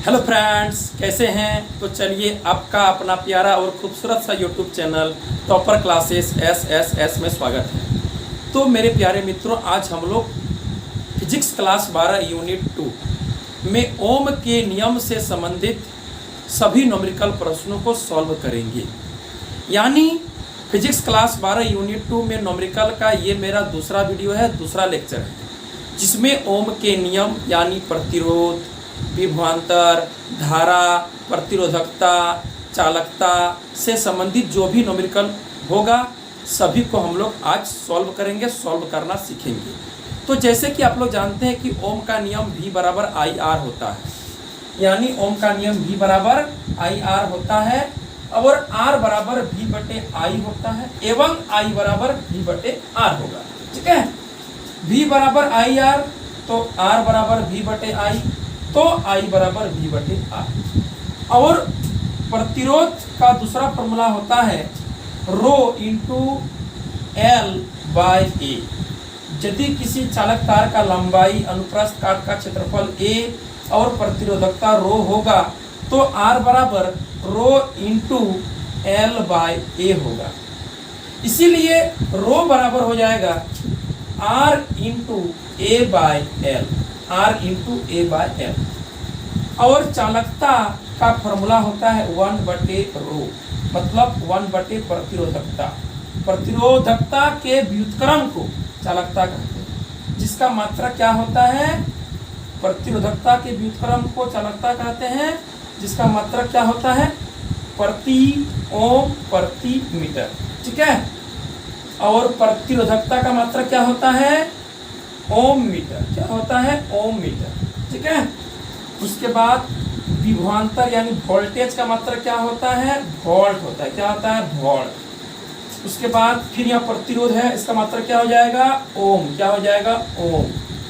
Hello friends, कैसे हैं? तो चलिए आपका अपना प्यारा और खूबसूरत सा YouTube channel topper classes S में स्वागत है। तो मेरे प्यारे मित्रों, आज हम लोग फिजिक्स क्लास 12 यूनिट 2 में ओम के नियम से संबंधित सभी न्यूमेरिकल प्रश्नों को सॉल्व करेंगे। यानी फिजिक्स क्लास 12 यूनिट 2 में न्यूमेरिकल का ये मेरा दूसरा वीडियो है, दूसरा लेक्चर है, जिसमें ओम के नियम यानी प्रतिरोध, विभवांतर, धारा, प्रतिरोधकता, चालकता से संबंधित जो भी न्यूमेरिकल होगा सभी को हम लोग आज सॉल्व करेंगे, सॉल्व करना सीखेंगे। तो जैसे कि आप लोग जानते हैं कि ओम का नियम V बराबर आई आर होता है, यानी ओम का नियम V बराबर आई आर होता है और R बराबर V बटे आई होता है एवं I बराबर V बटे R होगा। ठीक है, V बराबर आई आर तो R बराबर V बटे आई, तो I बराबर V बटे R। और प्रतिरोध का दूसरा फॉर्मूला होता है रो इंटू एल बाय ए। यदि किसी चालक तार का लंबाई अनुप्रस्थ काट का क्षेत्रफल a और प्रतिरोधकता रो होगा तो R बराबर रो इंटू एल बाय ए होगा। इसीलिए रो बराबर हो जाएगा R into A by L, R into A by L. और चालकता का फॉर्मूला होता है 1 बटे रो, मतलब 1 बटे प्रतिरोधकता। प्रतिरोधकता के व्युत्क्रम को चालकता कहते हैं, जिसका मात्रक क्या होता है? प्रतिरोधकता के व्युत्क्रम को चालकता कहते हैं, जिसका मात्रक क्या होता है? प्रति ओम प्रति मीटर। ठीक है, और प्रतिरोधकता का मात्रक क्या होता है? ओम मीटर। क्या होता है? ओम मीटर। ठीक है, उसके बाद विभवांतर यानी वोल्टेज का मात्रक क्या होता है? वोल्ट होता है। क्या होता है? वोल्ट। उसके बाद फिर यहाँ प्रतिरोध है, इसका मात्रक क्या हो जाएगा? ओम। क्या हो जाएगा? ओम।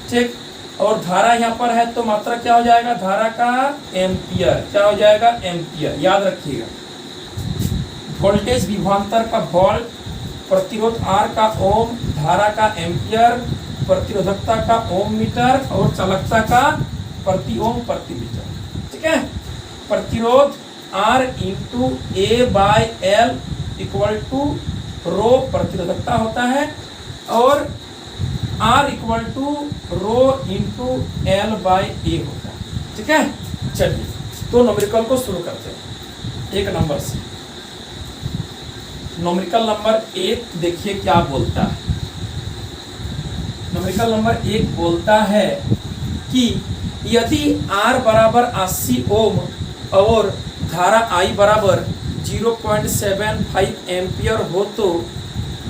ठीक, और धारा यहाँ पर है तो मात्रक क्या हो जाएगा? धारा का एम्पियर। क्या हो जाएगा? एम्पियर। याद रखिएगा, वोल्टेज विभवांतर का वोल्ट, प्रतिरोध R का ओम, धारा का एम्पियर, प्रतिरोधकता का ओम मीटर और चालकता का प्रति ओम प्रति मीटर। ठीक है, प्रतिरोध R into A by L equal to rho प्रतिरोधकता होता है और R equal to rho into L by A होता है। ठीक है, चलिए तो न्यूमेरिकल को शुरू करते हैं एक नंबर से। न्यूमेरिकल नंबर 1 देखिए क्या बोलता है। न्यूमेरिकल नंबर 1 बोलता है कि यदि R बराबर 80 ओम और धारा I बराबर 0.75 एम्पियर हो तो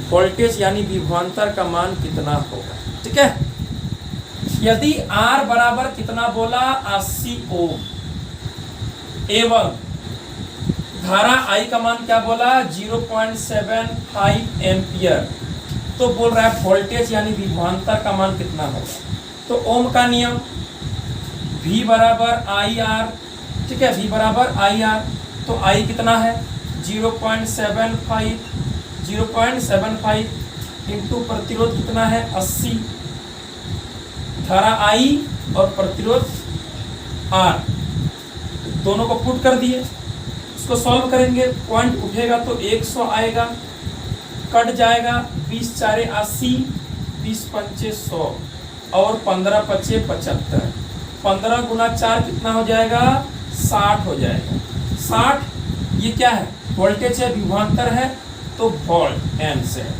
वोल्टेज यानी विभवांतर का मान कितना होगा? ठीक है, यदि R बराबर कितना बोला? 80 ओम एवं धारा I का मान क्या बोला? 0.75 एम्पियर, तो बोल रहा है वोल्टेज यानी विभवांतर का मान कितना होगा? तो ओम का नियम V बराबर आई आर। ठीक है, V बराबर आई आर, तो I कितना है? 0.75 इंटू प्रतिरोध कितना है? 80, धारा I और प्रतिरोध R, दोनों को पुट कर दिए। इसको सॉल्व करेंगे, पॉइंट उठेगा तो 100 आएगा, कट जाएगा 20 4 80, 20 5 100 और 15 5 75। 15 गुना 4 कितना हो जाएगा? 60 हो जाएगा। 60 ये क्या है? वोल्टेज है, विभवांतर है, तो वोल्ट एन से है।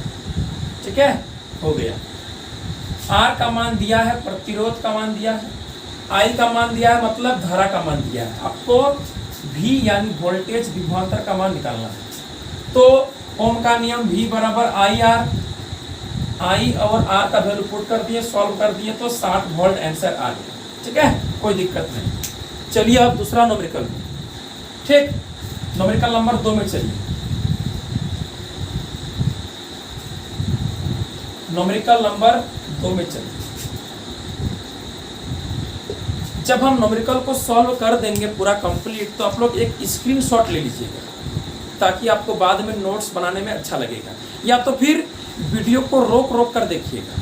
ठीक है, हो गया। R का मान दिया है, प्रतिरोध का मान दिया है, I का मान दिया है, मतलब धारा का मान दिया है। आपको V यानी वोल्टेज विभवांतर का मान निकालना है। तो ओम का नियम V बराबर आई आर, I और R का वैल्यू पुट कर दिए, सॉल्व कर दिए तो 60 वोल्ट आंसर आ गया। ठीक है, कोई दिक्कत नहीं। चलिए अब दूसरा न्यूमेरिकल। ठीक, न्यूमेरिकल नंबर 2 में चलिए। न्यूमेरिकल नंबर 2 में चलिए। जब हम न्यूमेरिकल को सॉल्व कर देंगे पूरा कंप्लीट, तो आप लोग एक स्क्रीनशॉट ले लीजिएगा ताकि आपको बाद में नोट्स बनाने में अच्छा लगेगा, या तो फिर वीडियो को रोक रोक कर देखिएगा।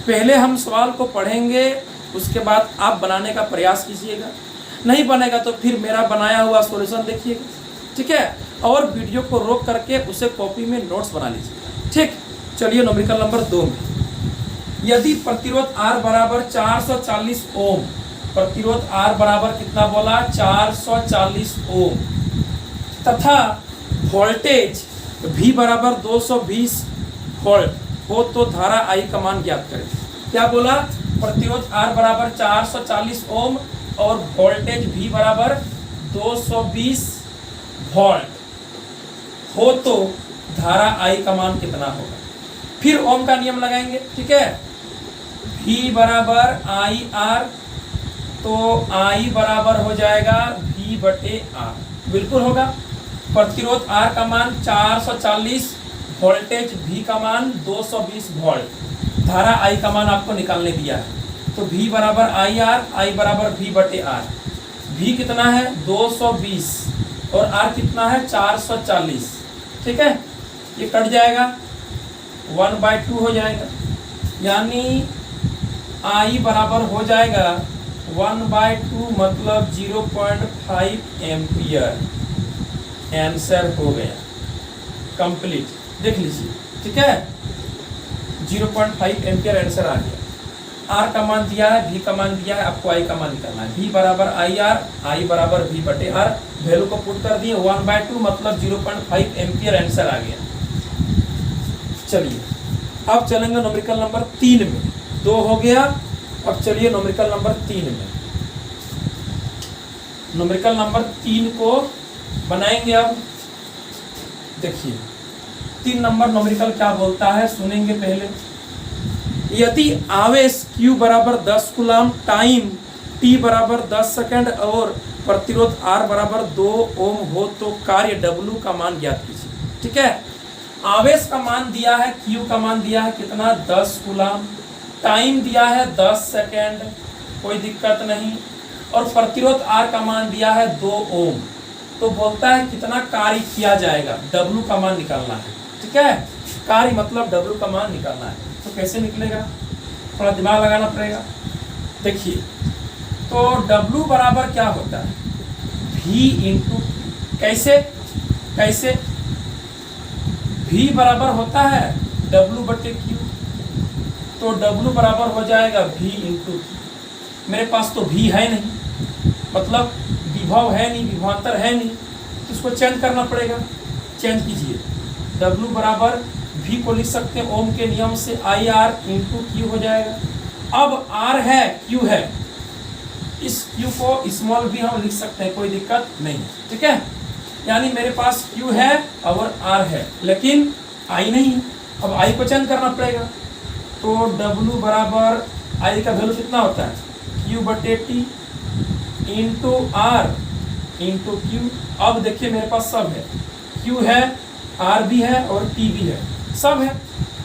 पहले हम सवाल को पढ़ेंगे, उसके बाद आप बनाने का प्रयास कीजिएगा। नहीं बनेगा तो फिर मेरा बनाया हुआ सॉल्यूशन देखिएगा, ठीक है। और वीडियो को रोक करके उसे कॉपी में नोट्स बना लीजिएगा, ठीक। चलिए न्यूमेरिकल नंबर 2 में, यदि प्रतिरोध R बराबर 440 ओम, प्रतिरोध R बराबर कितना बोला 440 ओम, तथा वोल्टेज V बराबर 220 वोल्ट हो तो धारा I का मान ज्ञात करें। क्या बोला, प्रतिरोध R बराबर 440 ओम और वोल्टेज V बराबर 220 वोल्ट हो तो धारा I का मान कितना होगा। फिर ओम का नियम लगाएंगे, ठीक है। V बराबर IR, तो I बराबर हो जाएगा V/R, बिल्कुल होगा। प्रतिरोध R का मान 440, वोल्टेज V का मान 220 वोल्ट, धारा I का मान आपको निकालने दिया है, तो V बराबर IR, I बराबर V/R। V कितना है 220 और R कितना है 440, ठीक है। ये कट जाएगा, 1/2 हो जाएगा, यानी I बराबर हो जाएगा 1/2 मतलब 0.5 एम्पियर। आंसर हो गया कंप्लीट, देख लीजिए, ठीक है। 0.5 एम्पियर आंसर आ गया। R का मान दिया है, V का मान दिया है, आपको I का मान निकालना है। V बराबर IR, I बराबर V/R, वैल्यू को पुट कर दिए, 1/2 मतलब 0.5 एम्पियर आंसर आ गया। चलिए अब चलेंगे न्यूमेरिकल नंबर 3 में, 2 हो गया। अब चलिए न्यूमेरिकल नंबर 3 में, न्यूमेरिकल नंबर 3 को बनाएंगे। अब देखिए 3 नंबर न्यूमेरिकल क्या बोलता है, सुनेंगे पहले। यदि आवेश Q बराबर 10 कूलम, टाइम T बराबर 10 सेकंड और प्रतिरोध R बराबर 2 ओम हो तो कार्य W का मान ज्ञात कीजिए, ठीक है। आवेश का मान दिया है, Q का मान दिया है कितना 10 कूलम, टाइम दिया है 10 सेकंड, कोई दिक्कत नहीं, और प्रतिरोध R का मान दिया है 2 ओम। तो बोलता है कितना कार्य किया जाएगा, W का मान निकालना है, ठीक है। कार्य मतलब W का मान निकालना है, तो कैसे निकलेगा, थोड़ा दिमाग लगाना पड़ेगा। देखिए तो W बराबर क्या होता है V इंटू, कैसे कैसे V बराबर होता है W/Q, तो W बराबर हो जाएगा V इंटू Q। मेरे पास तो V है नहीं, मतलब विभव है नहीं, विभवांतर है नहीं, तो इसको चेंज करना पड़ेगा। चेंज कीजिए, W बराबर V को लिख सकते हैं ओम के नियम से IR इंटू Q हो जाएगा। अब R है Q है, इस Q को स्मॉल भी हम लिख सकते हैं, कोई दिक्कत नहीं, ठीक है। यानी मेरे पास Q है और R है, लेकिन I नहीं। अब I को चेंज करना पड़ेगा, तो W बराबर I का वैल्यू कितना होता है Q/T into R into Q। अब देखिए मेरे पास सब है, Q है, R भी है और T भी है, सब है।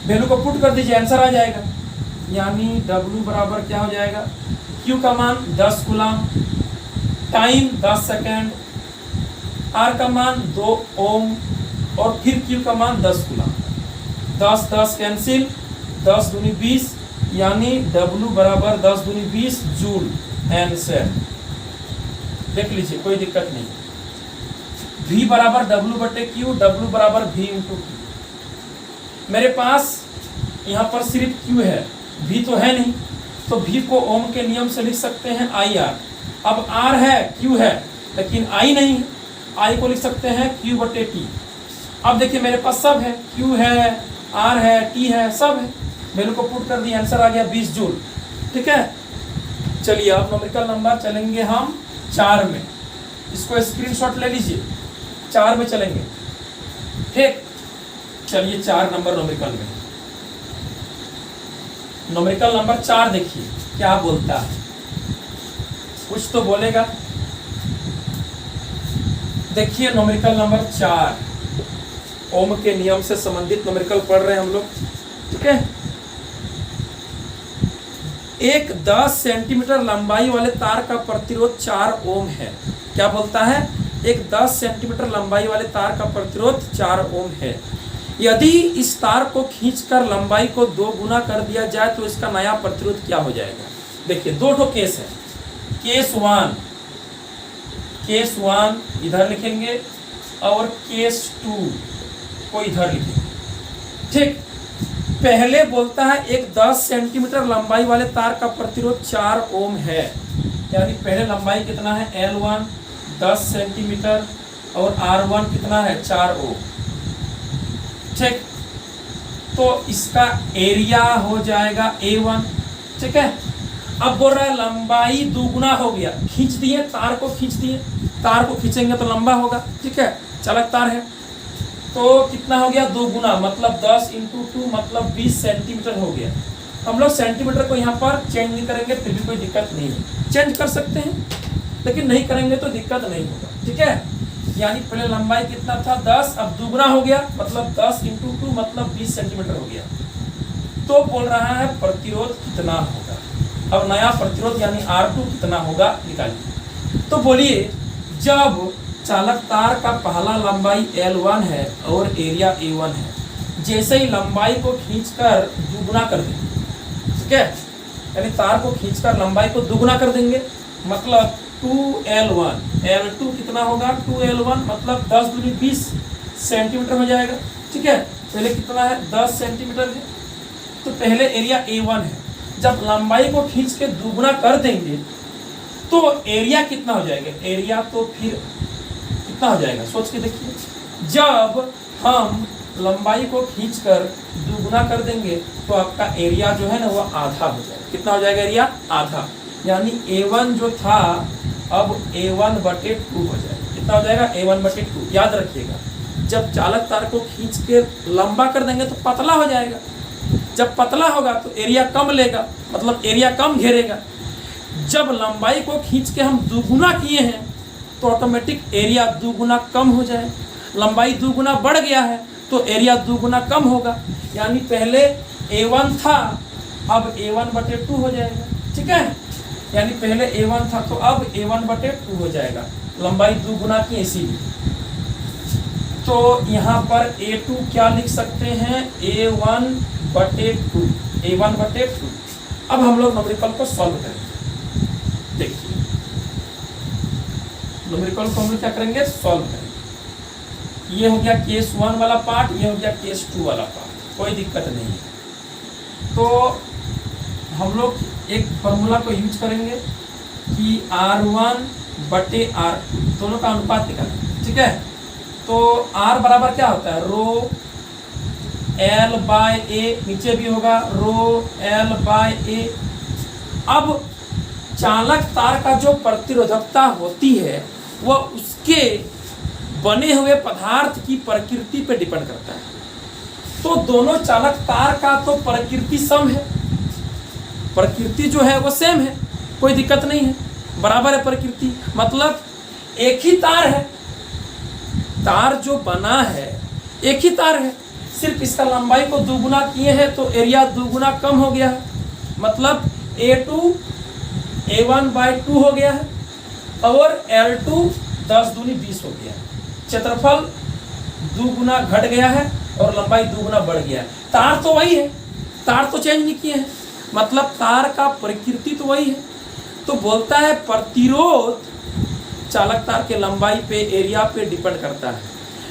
वैल्यू को पुट कर दीजिए, आंसर आ जाएगा। यानी W बराबर क्या हो जाएगा, Q का मान 10 कूलम, टाइम 10 सेकेंड, R का मान 2 ओम और फिर Q का मान 10 कूलम। 10 10 कैंसिल, 10 दूनी 20, यानी W बराबर 10 दूनी 20 जूल। आंसर देख लीजिए, कोई दिक्कत नहीं। V बराबर W/Q, W बराबर V इंटू Q। मेरे पास यहाँ पर सिर्फ Q है, V तो है नहीं, तो V को ओम के नियम से लिख सकते हैं IR। अब R है, Q है, लेकिन I नहीं है, I को लिख सकते हैं Q/T। अब देखिए मेरे पास सब है, Q है, R है, T है, सब है। वैल्यू को पुट कर दिया, आंसर आ गया 20 जूल, ठीक है। चलिए अब न्यूमेरिकल नंबर चलेंगे हम 4 में, इसको स्क्रीनशॉट ले लीजिए, 4 में चलेंगे, ठीक। चलिए 4 नंबर न्यूमेरिकल में, न्यूमेरिकल नंबर 4 देखिए क्या बोलता है, कुछ तो बोलेगा। देखिए न्यूमेरिकल नंबर 4, ओम के नियम से संबंधित न्यूमेरिकल पढ़ रहे हैं हम लोग, ठीक है। एक 10 सेंटीमीटर लंबाई वाले तार का प्रतिरोध 4 ओम है। क्या बोलता है, एक 10 सेंटीमीटर लंबाई वाले तार का प्रतिरोध 4 ओम है। यदि इस तार को खींचकर लंबाई को 2 गुना कर दिया जाए तो इसका नया प्रतिरोध क्या हो जाएगा। देखिए 2 ठो केस है। केस 1, केस 1 इधर लिखेंगे और केस 2 को इधर लिखेंगे। ठीक, पहले बोलता है एक 10 सेंटीमीटर लंबाई वाले तार का प्रतिरोध 4 ओम है, यानी पहले लंबाई कितना है L1 10 सेंटीमीटर और R1 कितना है 4 ओम। ठीक, तो इसका एरिया हो जाएगा A1। ठीक है, अब बोल रहा है लंबाई दुगुना हो गया, खींच दिए तार को, खींच दिए तार को, खींचेंगे तो लंबा होगा। ठीक है, चालक तार है तो कितना हो गया दुगुना, मतलब 10 × 2 मतलब 20 सेंटीमीटर हो गया। हम लोग सेंटीमीटर को यहाँ पर चेंज नहीं करेंगे फिर भी कोई दिक्कत नहीं है, चेंज कर सकते हैं लेकिन नहीं करेंगे तो दिक्कत नहीं होगा। ठीक है, यानी पहले लंबाई कितना था 10, अब दुगुना हो गया मतलब 10 × 2 मतलब 20 सेंटीमीटर हो गया। तो बोल रहा है प्रतिरोध कितना होगा। अब नया प्रतिरोध यानी R2 कितना होगा निकालिए। तो बोलिए जब चालक तार का पहला लंबाई L1 है और एरिया A1 है, जैसे ही लंबाई को खींचकर दुगुना कर देंगे, ठीक है, यानी तार को खींचकर लंबाई को दुगुना कर देंगे मतलब 2L1, L2 कितना होगा 2L1 मतलब 10 दूनी 20 सेंटीमीटर हो जाएगा। ठीक है, पहले कितना है 10 सेंटीमीटर है, तो पहले एरिया A1 है, जब लंबाई को खींच के दुगुना कर देंगे तो एरिया कितना हो जाएगा, एरिया तो फिर कितना हो जाएगा सोच के देखिए। जब हम लंबाई को खींचकर दुगुना कर देंगे तो आपका एरिया जो है ना वो आधा हो जाएगा। कितना हो जाएगा एरिया आधा, यानी A1 जो था अब A1/2 हो जाएगा। कितना हो जाएगा A1/2। याद रखिएगा जब चालक तार को खींच के लंबा कर देंगे तो पतला हो जाएगा, जब पतला होगा तो एरिया कम लेगा मतलब एरिया कम घेरेगा। जब लंबाई को खींच के हम दुगुना किए हैं तो ऑटोमेटिक एरिया दुगुना कम हो जाए, लंबाई दुगुना बढ़ गया है तो एरिया दुगुना कम होगा, यानी पहले A1 था अब A1/2 हो जाएगा। ठीक है, यानी पहले A1 था तो अब A1/2 हो जाएगा, लंबाई दुगुना की इसीलिए। तो यहाँ पर A2 क्या लिख सकते हैं A1/2, A1/2। अब हम लोग न्यूमेरिकल को सॉल्व करेंगे। देखिए न्यूमेरिकल को हम लोग क्या करेंगे सॉल्व करेंगे। ये हो गया केस 1 वाला पार्ट, ये हो गया केस 2 वाला पार्ट, कोई दिक्कत नहीं है। तो हम लोग एक फॉर्मूला को यूज करेंगे कि R1/R2 दोनों का अनुपात निकालेंगे। ठीक है, तो R बराबर क्या होता है रो L/A, नीचे भी होगा रो L/A। अब चालक तार का जो प्रतिरोधकता होती है वह उसके बने हुए पदार्थ की प्रकृति पे डिपेंड करता है। तो दोनों चालक तार का तो प्रकृति सम है, प्रकृति जो है वो सेम है, कोई दिक्कत नहीं है, बराबर है प्रकृति, मतलब एक ही तार है, तार जो बना है एक ही तार है, सिर्फ इसका लंबाई को दुगुना किए हैं तो एरिया दुगुना कम हो गया है, मतलब A2 A1/2 हो गया है और L2 10 दूनी 20 हो गया है, क्षेत्रफल दुगुना घट गया है और लंबाई दुगुना बढ़ गया है। तार तो वही है, तार तो चेंज नहीं किए हैं, मतलब तार का प्रकृति तो वही है। तो बोलता है प्रतिरोध चालक तार के लंबाई पे एरिया पे डिपेंड करता है,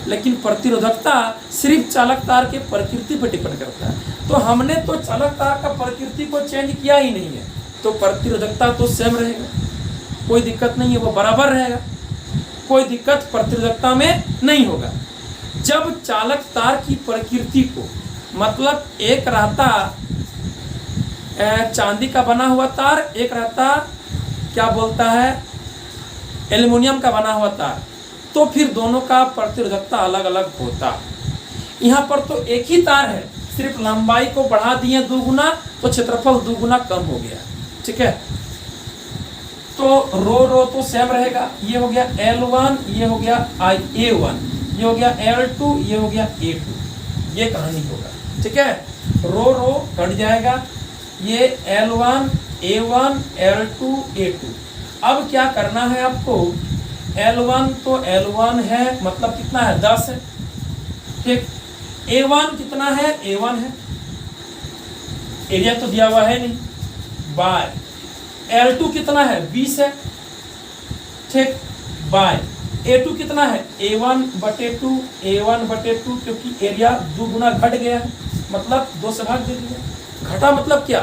लेकिन प्रतिरोधकता सिर्फ चालक तार के प्रकृति पे डिपेंड करता है। तो हमने तो चालक तार का प्रकृति को चेंज किया ही नहीं है, तो प्रतिरोधकता तो सेम रहेगा, कोई दिक्कत नहीं है, वो बराबर रहेगा, कोई दिक्कत प्रतिरोधकता में नहीं होगा। जब चालक तार की प्रकृति को, मतलब एक रहता चांदी का बना हुआ तार, एक रहता क्या बोलता है एल्युमिनियम का बना हुआ तार, तो फिर दोनों का प्रतिरोधकता अलग अलग होता। यहाँ पर तो एक ही तार है, सिर्फ लंबाई को बढ़ा दिए दुगुना तो क्षेत्रफल दुगुना कम हो गया। ठीक है, तो रो तो सेम रहेगा, ये हो गया L1, ये हो गया A1, ये हो गया L2, ये हो गया A2, ये कहानी होगा। ठीक है, रो कट जाएगा, ये L1 A1 L2 A2। अब क्या करना है आपको, L1 तो L1 है मतलब कितना है 10 है। ठीक, A1 कितना है A1 है, एरिया तो दिया हुआ है नहीं, बाय L2 कितना है 20 है। ठीक, बाय A2 कितना है A1/2 A1/2, क्योंकि एरिया 2 गुना घट गया है, मतलब 2 से भाग दे दिया। घटा मतलब क्या,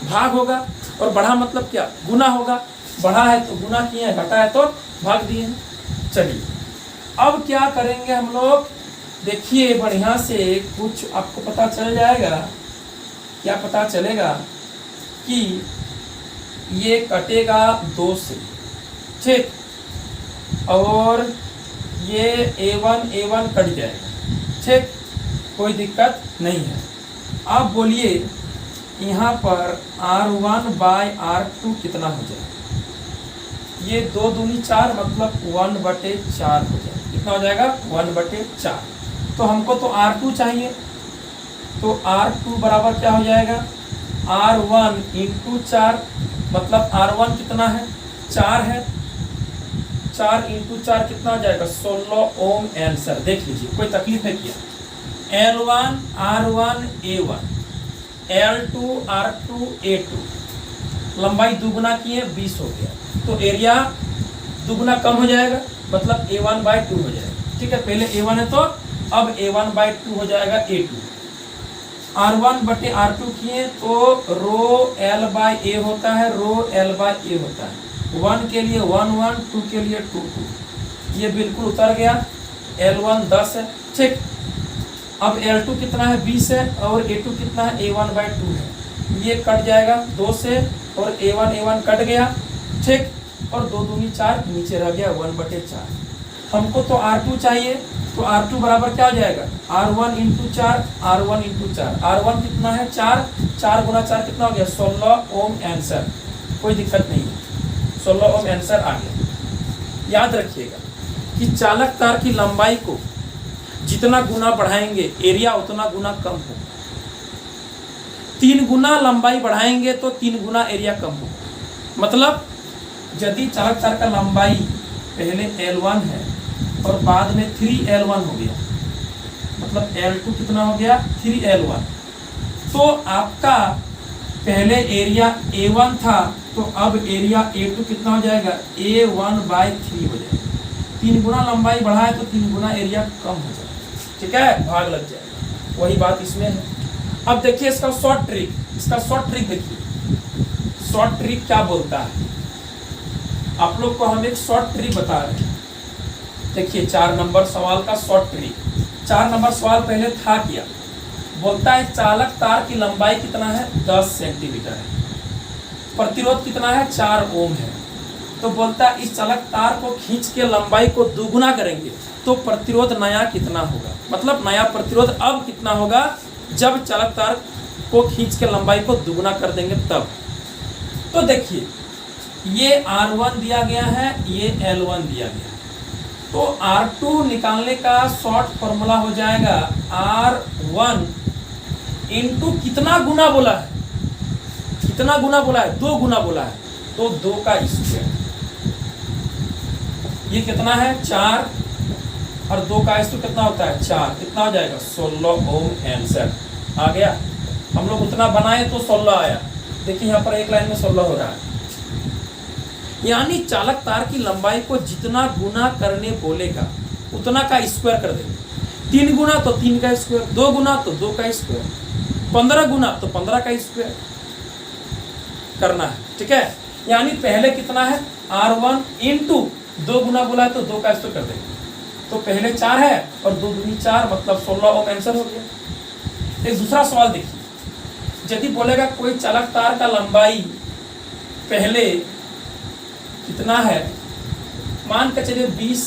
भाग होगा, और बढ़ा मतलब क्या, गुना होगा। बढ़ा है तो गुना किए हैं, घटा है तो भाग दिए हैं। चलिए अब क्या करेंगे हम लोग, देखिए बढ़िया से कुछ आपको पता चल जाएगा। क्या पता चलेगा कि ये कटेगा 2 से, ठीक, और ये A1 कट जाएगा, ठीक, कोई दिक्कत नहीं है। आप बोलिए यहाँ पर R1/R2 कितना हो जाएगा, ये 2 दूनी 4 मतलब 1/4 हो जाएगा। कितना हो जाएगा 1/4। तो हमको तो R2 चाहिए, तो R2 बराबर क्या हो जाएगा R1 × 4, मतलब R1 कितना है 4 है, 4 × 4 कितना हो जाएगा 16 ओम आंसर। देख लीजिए कोई तकलीफ है क्या, L1 R1 A1 L2 R2 A2, लंबाई दुगुना किए 20 हो गया, तो एरिया दुगुना कम हो जाएगा, मतलब A1/2 हो जाएगा। ठीक है, पहले A1 है तो अब A1/2 हो जाएगा A2। R1/R2 किए तो रो L/A होता है, रो L/A होता है। 1 के लिए 1 1, 2 के लिए 2 2, ये बिल्कुल उतर गया। L1 10 है, ठीक। अब L2 कितना है 20 है, और A2 कितना है A1/2 है, ये कट जाएगा 2 से, और A1 कट गया, ठीक, और 2 दूनी 4 नीचे रह गया 1/4। हमको तो R2 चाहिए, तो R2 बराबर क्या हो जाएगा R1 × 4 R1 × 4। R1 कितना है 4, 4 × 4 कितना हो गया 16 ओम आंसर। कोई दिक्कत नहीं है, 16 ओम आंसर आ गया। याद रखिएगा कि चालक तार की लंबाई को जितना गुना बढ़ाएंगे एरिया उतना गुना कम होगा। 3 गुना लंबाई बढ़ाएंगे तो 3 गुना एरिया कम होगा। मतलब यदि चालक तार का लंबाई पहले L1 है और बाद में 3L1 हो गया, मतलब L2 कितना हो गया 3L1, तो आपका पहले एरिया A1 था, तो अब एरिया A2 कितना हो जाएगा A1/3 हो जाएगा। 3 गुना लंबाई बढ़ाए तो 3 गुना एरिया कम हो जाएगा, ठीक है, भाग लग जाएगा। वही बात इसमें है। अब देखिए इसका शॉर्ट ट्रिक, देखिए शॉर्ट ट्रिक क्या बोलता है। आप लोग को हम एक शॉर्ट ट्रिक बता रहे हैं। देखिए 4 नंबर सवाल का शॉर्ट ट्रिक। 4 नंबर सवाल पहले था क्या, बोलता है चालक तार की लंबाई कितना है 10 सेंटीमीटर है, प्रतिरोध कितना है 4 ओम है। तो बोलता है इस चालक तार को खींच के लंबाई को दुगुना करेंगे तो प्रतिरोध नया कितना होगा, मतलब नया प्रतिरोध अब कितना होगा जब चालक तार को खींच के लंबाई को दुगुना कर देंगे तब। तो देखिए ये R1 दिया गया है, ये L1 दिया गया है, तो R2 निकालने का शॉर्ट फॉर्मूला हो जाएगा R1 × कितना गुना बोला है, कितना गुना बोला है 2 गुना बोला है, तो 2 का स्क्वायर। ये कितना है 4, और 2 का स्क्वायर कितना होता है 4, कितना हो जाएगा 16 ओम आंसर आ गया। हम लोग उतना बनाए तो 16 आया। देखिए यहाँ पर एक लाइन में 16 हो रहा है, यानी चालक तार की लंबाई को जितना गुना करने बोलेगा उतना का स्क्वायर कर देंगे। 3 गुना तो 3 का स्क्वायर, 2 गुना तो 2 का स्क्वायर, 15 गुना तो 15 का स्क्वायर करना है, ठीक है। यानी पहले कितना है R1 × 2 गुना बोला है तो 2 का स्क्वायर कर देंगे, तो पहले 4 है और 2 दूनी 4 मतलब 16 ओम आंसर हो गया। एक दूसरा सवाल देखिए, यदि बोलेगा कोई चालक तार का लंबाई पहले कितना है, मान के चलिए 20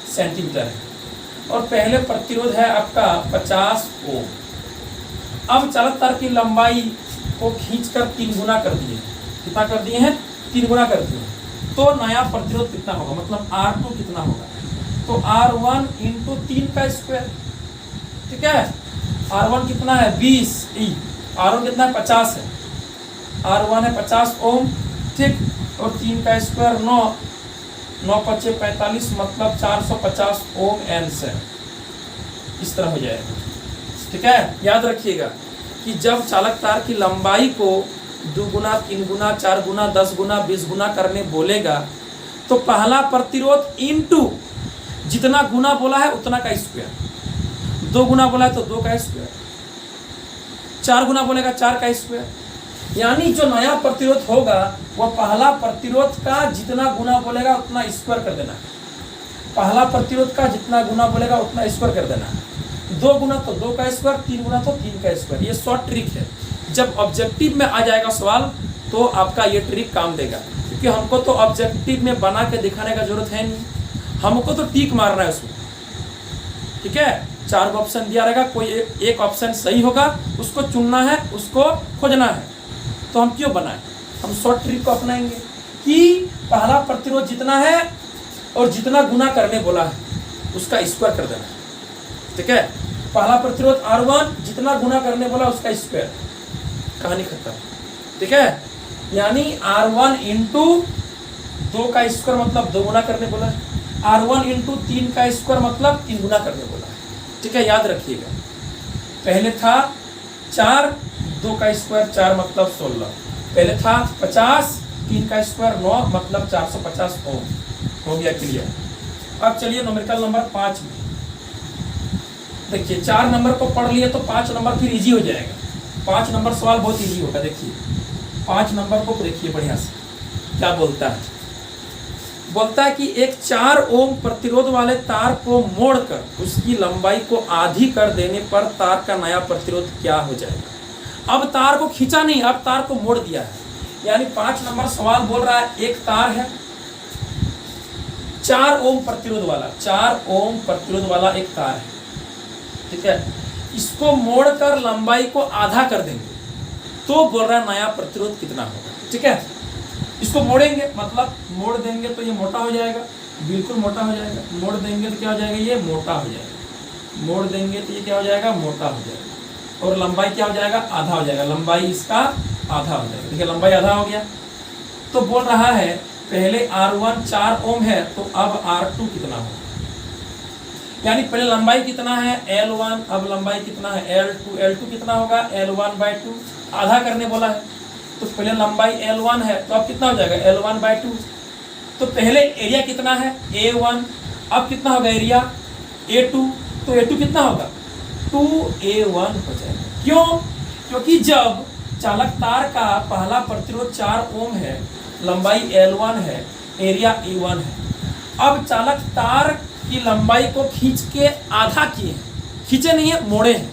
सेंटीमीटर है, और पहले प्रतिरोध है आपका 50 ओम। अब चालक तार की लंबाई को खींचकर 3 गुना कर दिए, कितना कर दिए हैं 3 गुना कर दिए, तो नया प्रतिरोध कितना होगा, मतलब R2 कितना होगा, तो R1 × 3 का स्क्वायर, ठीक है। R1 कितना है 20, R1 कितना है 50 है, R1 है 50 ओम, ठीक, और 3 का स्क्वायर 9, 9 × 5 = 45 मतलब 450 ओम आंसर। इस तरह हो जाएगा, ठीक है। याद रखिएगा कि जब चालक तार की लंबाई को 2 गुना 3 गुना 4 गुना 10 गुना 20 गुना करने बोलेगा तो पहला प्रतिरोध इनटू जितना गुना बोला है उतना का स्क्वायर, 2 गुना बोला है तो 2 का स्क्वायर, 4 गुना बोलेगा 4 का स्क्वायर। यानी जो नया प्रतिरोध होगा वह पहला प्रतिरोध का जितना गुना बोलेगा उतना स्क्वायर कर देना है। पहला प्रतिरोध का जितना गुना बोलेगा उतना स्क्वायर कर देना है। 2 गुना तो 2 का स्क्वायर, 3 गुना तो 3 का स्क्वायर। ये शॉर्ट ट्रिक है। जब ऑब्जेक्टिव में आ जाएगा सवाल तो आपका ये ट्रिक काम देगा, क्योंकि हमको तो ऑब्जेक्टिव में बना के दिखाने का जरूरत है नहीं, हमको तो टिक मारना है उसमें। ठीक है, 4 ऑप्शन दिया रहेगा, कोई एक ऑप्शन सही होगा, उसको चुनना है, उसको खोजना है। तो हम क्यों बनाएं, हम शॉर्ट ट्रिक को अपनाएंगे कि पहला प्रतिरोध जितना है और जितना गुना करने बोला है उसका स्क्वायर कर देना है। ठीक है, पहला प्रतिरोध R1 जितना गुना करने बोला उसका स्क्वायर, कहानी खत्म। ठीक है, यानी R1 इंटू 2 का स्क्वायर मतलब 2 गुना करने बोला है, R1 इंटू 3 का स्क्वायर मतलब 3 गुना करने बोला है। ठीक है, याद रखिएगा। पहले था 4, 2 का स्क्वायर 4 मतलब 16, पहले था 50, 3 का स्क्वायर 9 मतलब 450 ओम। हो गया क्लियर। अब चलिए न्यूमेरिकल नंबर 5 में देखिए, 4 नंबर को पढ़ लिए तो 5 नंबर फिर इजी हो जाएगा। 5 नंबर सवाल बहुत इजी होगा। देखिए 5 नंबर को देखिए बढ़िया से क्या बोलता है। बोलता है कि एक 4 ओम प्रतिरोध वाले तार को मोड़कर उसकी लंबाई को आधी कर देने पर तार का नया प्रतिरोध क्या हो जाएगा। अब तार को खींचा नहीं, अब तार को मोड़ दिया है। यानी 5 नंबर सवाल बोल रहा है एक तार है 4 ओम प्रतिरोध वाला, 4 ओम प्रतिरोध वाला एक तार है। ठीक है, इसको मोड़कर लंबाई को आधा कर देंगे तो बोल रहा है नया प्रतिरोध कितना होगा। ठीक है, इसको मोड़ेंगे मतलब मोड़ देंगे तो ये मोटा हो जाएगा, बिल्कुल मोटा हो जाएगा। मोड़ देंगे तो क्या हो जाएगा, ये मोटा हो जाएगा। मोड़ देंगे तो ये क्या हो जाएगा, मोटा हो जाएगा। और लंबाई क्या हो जाएगा, आधा हो जाएगा। लंबाई इसका आधा हो जाएगा। देखिए लंबाई आधा हो गया। तो बोल रहा है पहले R1 4 ओम है तो अब R2 कितना होगा। यानी पहले लंबाई कितना है L1, अब लंबाई कितना है L2। L2 कितना होगा L1/2, आधा करने बोला है तो पहले लंबाई L1 है तो अब कितना हो जाएगा L1/2। तो पहले एरिया कितना है A1, अब कितना होगा एरिया A2, तो A2 कितना होगा 2A1 हो जाएगा। क्यों, क्योंकि जब चालक तार का पहला प्रतिरोध 4 ओम है, लंबाई L1 है, एरिया A1 है। अब चालक तार की लंबाई को खींच के आधा किए हैं, खींचे नहीं है, मोड़े हैं।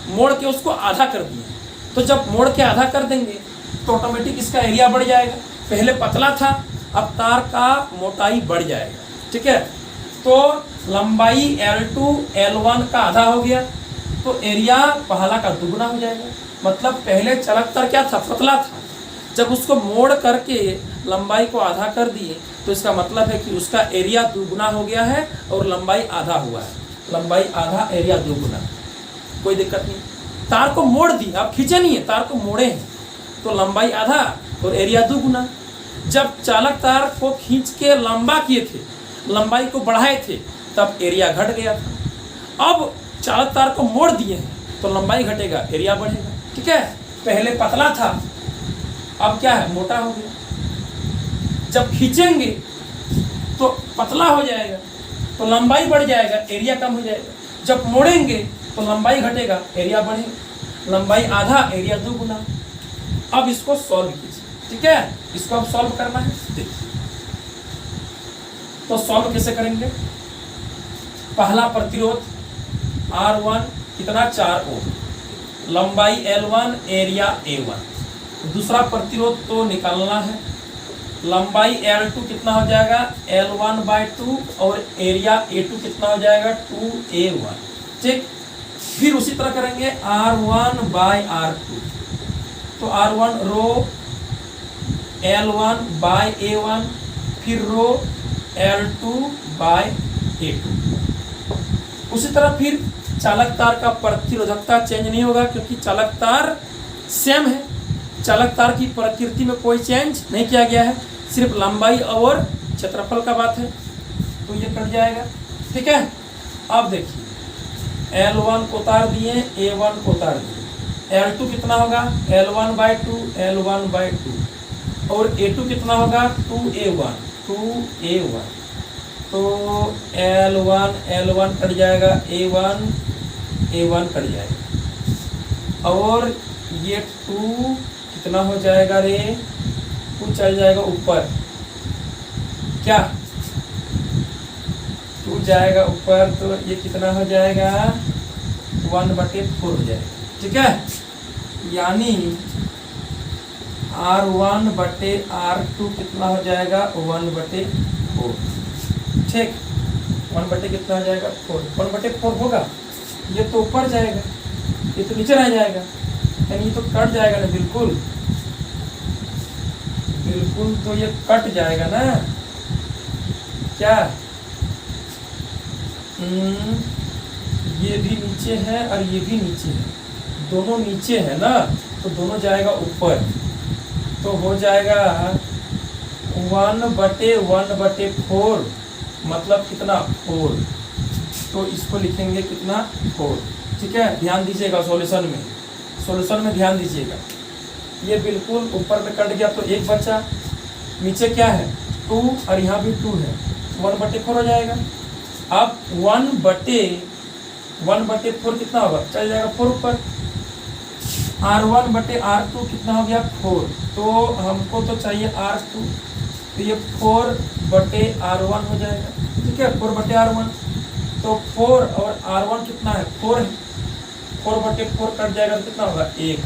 मोड़ के उसको आधा कर दिए। तो जब मोड़ के आधा कर देंगे तो ऑटोमेटिक इसका एरिया बढ़ जाएगा। पहले पतला था, अब तार का मोटाई बढ़ जाएगा। ठीक है, तो लंबाई L2 L1 का आधा हो गया तो एरिया पहला का दुगना हो जाएगा। मतलब पहले चालक तार क्या था, पतला था, जब उसको मोड़ करके लंबाई को आधा कर दिए तो इसका मतलब है कि उसका एरिया दुगुना हो गया है और लंबाई आधा हुआ है। लंबाई आधा, एरिया दुगुना, कोई दिक्कत नहीं। तार को मोड़ दी, आप खींचे नहीं है, तार को मोड़े हैं तो लंबाई आधा और एरिया दुगुना। जब चालक तार को खींच के लंबा किए थे, लंबाई को बढ़ाए थे, तब एरिया घट गया था। अब चालक तार को मोड़ दिए हैं तो लंबाई घटेगा, एरिया बढ़ेगा। ठीक है, पहले पतला था, अब क्या है, मोटा हो गया। जब खींचेंगे तो पतला हो जाएगा तो लंबाई बढ़ जाएगा, एरिया कम हो जाएगा। जब मोड़ेंगे तो लंबाई घटेगा, एरिया बढ़ेगा। लंबाई आधा, एरिया दुगुना। अब इसको सॉल्व कीजिए। ठीक है, इसको अब सॉल्व करना है। देखिए तो सॉल्व कैसे करेंगे। पहला प्रतिरोध R1 कितना 4 ओम, लंबाई L1, एरिया A1। दूसरा प्रतिरोध तो निकालना है। लंबाई L2 कितना हो जाएगा L1/2 और एरिया A2 कितना हो जाएगा 2A1। ठीक, फिर उसी तरह करेंगे R1/R2। तो R1 रो L1/A1, फिर रो L2/A2। उसी तरह फिर चालक तार का प्रतिरोधकता चेंज नहीं होगा क्योंकि चालक तार सेम है। चालक तार की प्रकृति में कोई चेंज नहीं किया गया है, सिर्फ लंबाई और क्षेत्रफल का बात है, तो ये कट जाएगा। ठीक है, अब देखिए L1 को उतार दिए, A1 को उतार दिए। L2 कितना होगा L1/2, L1/2 और A2 कितना होगा 2A1। 2a1, तो L1 कट जाएगा, A1 कट जाएगा, और ये 2 कितना हो जाएगा रे, 2 चल जाएगा ऊपर, क्या 2 जाएगा ऊपर, तो ये कितना हो जाएगा 1/4 हो जाएगा। ठीक है, यानी R1/R2 कितना हो जाएगा 1/4। ठीक, 1/, कितना हो जाएगा 4, 1/4 होगा। ये तो ऊपर जाएगा, ये तो नीचे रह जाएगा, यानी ये तो कट जाएगा ना, बिल्कुल तो ये कट जाएगा ना, क्या ये भी नीचे है और ये भी नीचे है, दोनों नीचे है ना, तो दोनों जाएगा ऊपर, तो हो जाएगा 1/1/4, मतलब कितना 4, तो इसको लिखेंगे कितना 4। ठीक है, ध्यान दीजिएगा सॉल्यूशन में ध्यान दीजिएगा, ये बिल्कुल ऊपर में कट गया तो 1 बचा, नीचे क्या है 2 और यहाँ भी 2 है, 1/4 हो जाएगा। अब 1/4 कितना होगा, चल जाएगा 4 ऊपर, R1/R2 कितना हो गया 4, तो हमको तो चाहिए R2, तो ये 4/R1 हो जाएगा। ठीक है, 4/R1, तो 4 और R1 कितना है 4 है, 4/4 कट जाएगा तो कितना होगा 1,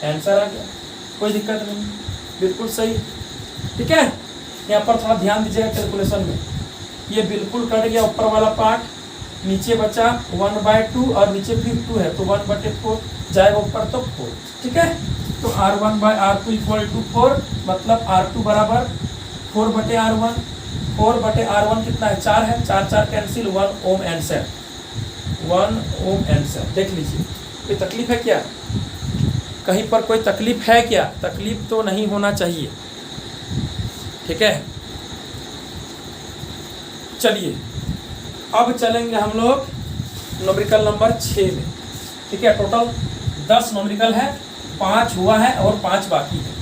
आंसर आ गया, कोई दिक्कत नहीं, बिल्कुल सही। ठीक है, यहाँ पर थोड़ा ध्यान दीजिएगा कैलकुलेशन में, ये बिल्कुल कट गया ऊपर वाला पार्ट, नीचे बचा 1/2 और नीचे फिर 2 है, तो 1/4 जाएगा ऊपर तो 4। ठीक है, तो R1/R2 = 4, मतलब R2 बराबर 4/R1, 4/R1 कितना है 4 है, 4 कैंसिल, 1 ओम आंसर, 1 ओम आंसर। देख लीजिए, कोई तकलीफ है क्या, कहीं पर कोई तकलीफ है क्या, तकलीफ तो नहीं होना चाहिए। ठीक है, चलिए अब चलेंगे हम लोग न्यूमेरिकल नंबर 6 में। ठीक है, टोटल 10 न्यूमेरिकल है, 5 हुआ है और 5 बाकी है।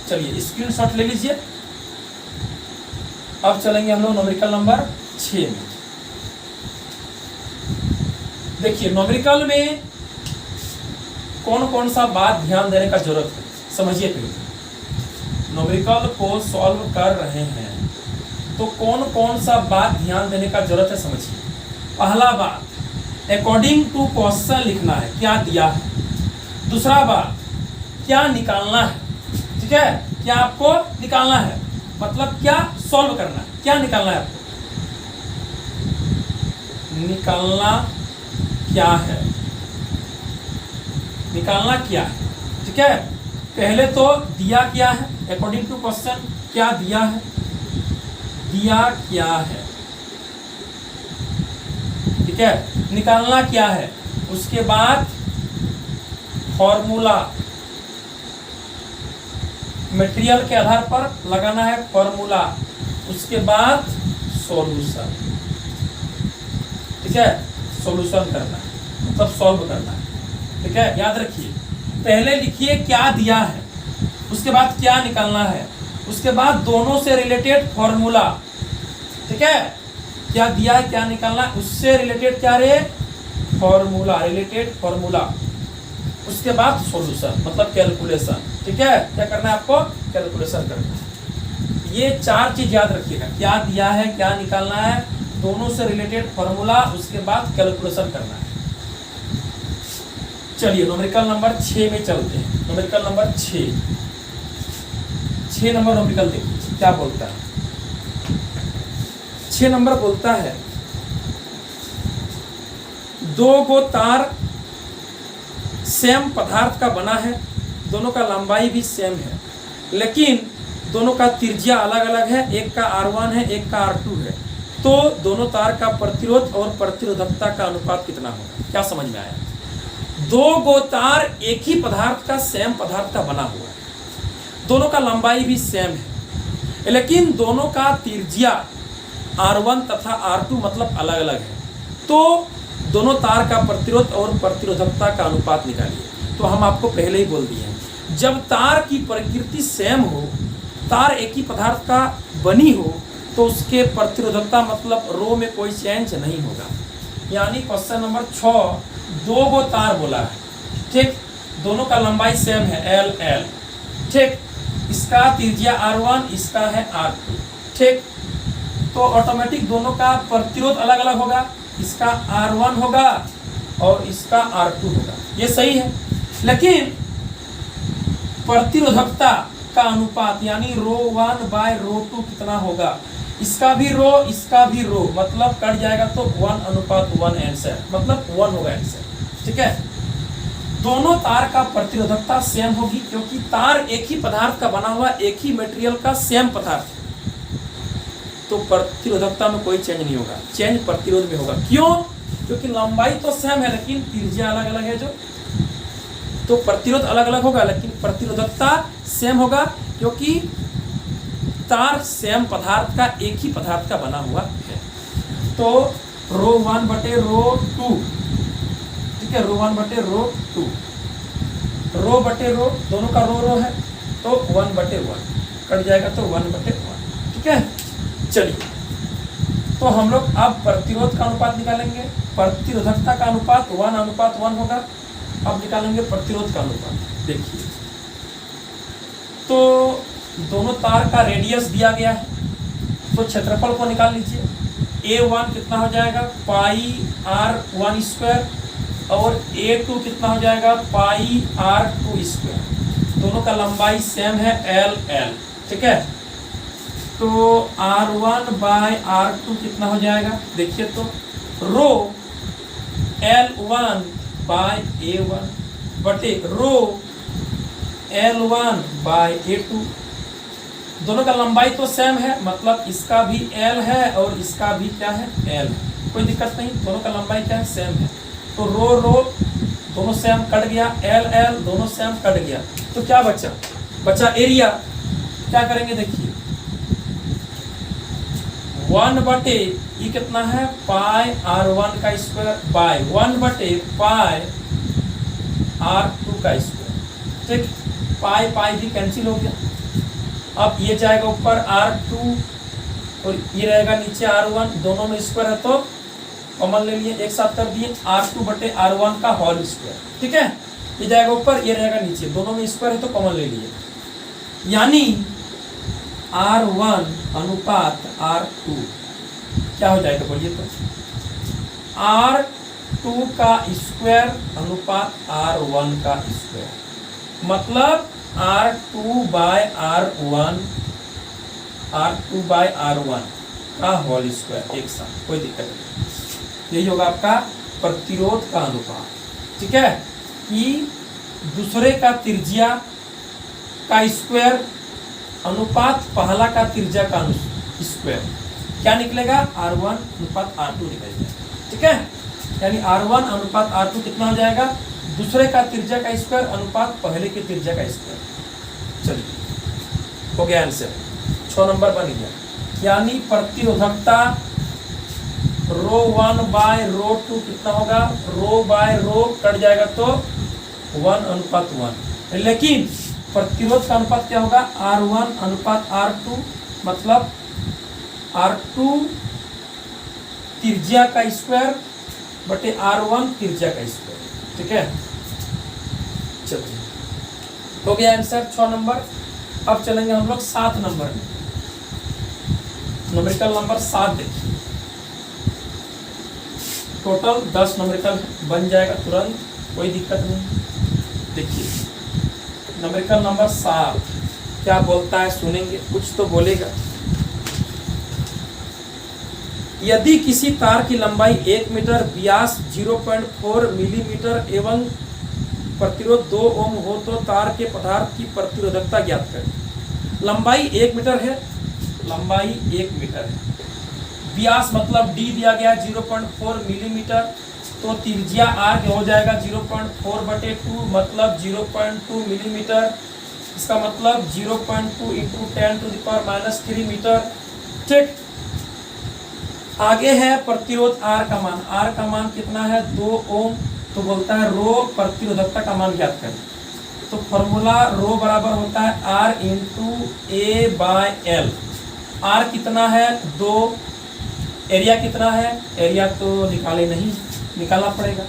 चलिए स्क्रीनशॉट ले लीजिए। अब चलेंगे हम लोग न्यूमेरिकल नंबर 6 में। देखिए न्यूमेरिकल में कौन कौन सा बात ध्यान देने का जरूरत है, समझिए। पहले न्यूमेरिकल को सॉल्व कर रहे हैं तो कौन कौन सा बात ध्यान देने का जरूरत है, समझिए। पहला बात, अकॉर्डिंग टू क्वेश्चन लिखना है, क्या दिया है। दूसरा बात, क्या निकालना है। ठीक है, क्या आपको निकालना है, मतलब क्या सॉल्व करना है, क्या निकालना है आपको, निकालना क्या है, निकालना क्या है। ठीक है, पहले तो दिया क्या है, अकॉर्डिंग टू क्वेश्चन क्या दिया है, दिया क्या है। ठीक है, निकालना क्या है, उसके बाद फॉर्मूला, मटेरियल के आधार पर लगाना है फॉर्मूला, उसके बाद सॉल्यूशन। ठीक है, सॉल्यूशन करना है, मतलब सॉल्व करना है। ठीक है, याद रखिए, पहले लिखिए क्या दिया है, उसके बाद क्या निकालना है, उसके बाद दोनों से रिलेटेड फॉर्मूला। ठीक है, क्या दिया है क्या निकालना है, उससे रिलेटेड क्या रे, फॉर्मूला, रिलेटेड फॉर्मूला, उसके बाद सॉल्यूशन मतलब कैलकुलेशन। ठीक है, क्या करना है आपको, कैलकुलेशन करना है। ये 4 चीज याद रखिएगा, क्या दिया है, क्या निकालना है, दोनों से रिलेटेड फॉर्मूला, उसके बाद कैलकुलेशन करना है। चलिए न्यूमेरिकल नंबर 6 में चलते हैं। न्यूमेरिकल नंबर 6 नंबर न्यूमेरिकल देखिए क्या बोलता है। 6 नंबर बोलता है 2 गो तार सेम पदार्थ का बना है, दोनों का लंबाई भी सेम है, लेकिन दोनों का त्रिज्या अलग अलग है, एक का R1 है एक का R2 है, तो दोनों तार का प्रतिरोध और प्रतिरोधकता का अनुपात कितना होगा। क्या समझ में आया, 2 गो तार एक ही पदार्थ का, सेम पदार्थ का बना हुआ है, दोनों का लंबाई भी सेम है, लेकिन दोनों का त्रिज्या R1 तथा R2 मतलब अलग अलग है, तो दोनों तार का प्रतिरोध और प्रतिरोधकता का अनुपात निकालिए। तो हम आपको पहले ही बोल दिए हैं, जब तार की प्रकृति सेम हो तार एक ही पदार्थ का बनी हो तो उसके प्रतिरोधकता मतलब रो में कोई चेंज नहीं होगा। यानी क्वेश्चन नंबर 6, दो गो तार बोला है, ठीक, दोनों का लंबाई सेम है एल एल, ठीक, इसका त्रिज्या R1, इसका है R2, ठीक, तो ऑटोमेटिक दोनों का प्रतिरोध अलग अलग होगा, इसका R1 होगा और इसका R2 होगा, ये सही है। लेकिन प्रतिरोधकता का अनुपात यानी ρ1 बाय ρ2 कितना होगा, इसका भी रो इसका भी रो, मतलब कट जाएगा तो 1:1 आंसर, मतलब 1 होगा आंसर, ठीक है। दोनों तार का प्रतिरोधकता सेम होगी क्योंकि तार एक ही पदार्थ का बना हुआ, एक ही मटेरियल का सेम पदार्थ, तो प्रतिरोधकता में कोई चेंज नहीं होगा, चेंज प्रतिरोध में होगा। क्यों? क्योंकि लंबाई तो सेम है लेकिन त्रिज्या अलग अलग है, जो तो प्रतिरोध अलग अलग होगा लेकिन प्रतिरोधकता सेम होगा क्योंकि तार सेम पदार्थ का, एक ही पदार्थ का बना हुआ है। तो ρ1 बटे ρ2, ठीक है, ρ1 बटे ρ2, रो बटे रो, दोनों का रो है तो 1/1 कट जाएगा तो 1/1, ठीक है। चलिए, तो हम लोग अब प्रतिरोध का अनुपात निकालेंगे, प्रतिरोधकता का अनुपात 1:1 होगा। अब निकालेंगे प्रतिरोध का अनुपात। देखिए, तो दोनों तार का रेडियस दिया गया है तो क्षेत्रफल को निकाल लीजिए। A1 कितना हो जाएगा, πr1² और A2 कितना हो जाएगा, πr2²। दोनों का लंबाई सेम है l l, ठीक है। तो R1 बाय R2 कितना हो जाएगा, देखिए तो रो L1 बाय A1 बटे रो L1 बाय A2। दोनों का लंबाई तो सेम है, मतलब इसका भी L है और इसका भी क्या है, L, कोई दिक्कत नहीं, दोनों का लंबाई क्या है, सेम है। तो रो रो दोनों सेम कट गया, L L दोनों सेम कट गया, तो क्या बचा, बचा एरिया। क्या करेंगे, देखिए 1 बटे ये कितना है, πr1 का स्क्वायर बाय 1 बटे πr2 का स्क्वायर, ठीक, पाई पाई भी कैंसिल हो गया। अब ये जाएगा ऊपर R2 और ये रहेगा नीचे R1, दोनों में स्क्वायर है तो कॉमन ले लिए, एक साथ कर दिए R2 बटे R1 का होल स्क्वायर, ठीक है। ये जाएगा ऊपर, ये रहेगा नीचे, दोनों में स्क्वायर है तो कॉमन ले लिए, यानी R1 अनुपात R2 क्या हो जाएगा, बोलिए तो R2 का स्क्वायर अनुपात R1 का स्क्वायर, मतलब R2 बाय R1 का होल स्क्वायर एक साथ, कोई दिक्कत नहीं। यही होगा आपका प्रतिरोध का अनुपात, ठीक है, कि दूसरे का त्रिज्या का स्क्वायर अनुपात पहला का त्रिज्या का स्क्वायर, क्या निकलेगा, R1 अनुपात R2 निकलेगा, ठीक है। यानी R1 अनुपात R2 कितना हो जाएगा, दूसरे का त्रिज्या का स्क्वायर अनुपात पहले के त्रिज्या का स्क्वायर। चलिए, हो गया आंसर, 6 नंबर बन गया। यानी प्रतिरोधकता ρ1 बाय ρ2 कितना होगा, रो बाय रो कट जाएगा तो 1:1, लेकिन प्रतिरोध का अनुपात क्या होगा, R1 अनुपात R2, मतलब R2 त्रिज्या का स्क्वायर बटे R1 त्रिज्या का स्क्वायर, ठीक है। चलिए, हो गया आंसर 6 नंबर। अब चलेंगे हम लोग 7 नंबर में, न्यूमेरिकल नंबर 7 देखिए, टोटल 10 न्यूमेरिकल बन जाएगा तुरंत, कोई दिक्कत नहीं। देखिए न्यूमेरिकल नंबर 7 क्या बोलता है, सुनेंगे, कुछ तो बोलेगा। यदि किसी तार की लंबाई 1 मीटर, व्यास 0.4 मिलीमीटर एवं प्रतिरोध 2 ओम हो तो तार के पदार्थ की प्रतिरोधकता ज्ञात करें। लंबाई 1 मीटर है, लंबाई 1 मीटर है, व्यास मतलब d दिया गया 0.4 मिलीमीटर, तो त्रिज्या r हो जाएगा 0.4/2 मतलब 0.2 मिलीमीटर, इसका मतलब 0.2 इंटू 10⁻³ मीटर, ठीक। आगे है प्रतिरोध R का मान, R का मान कितना है, 2 ओम, तो बोलता है रो प्रतिरोधकता का मान ज्ञात करें। तो फॉर्मूला रो बराबर होता है R into A by L. R कितना है 2, एरिया कितना है, एरिया तो निकाले नहीं, निकालना पड़ेगा।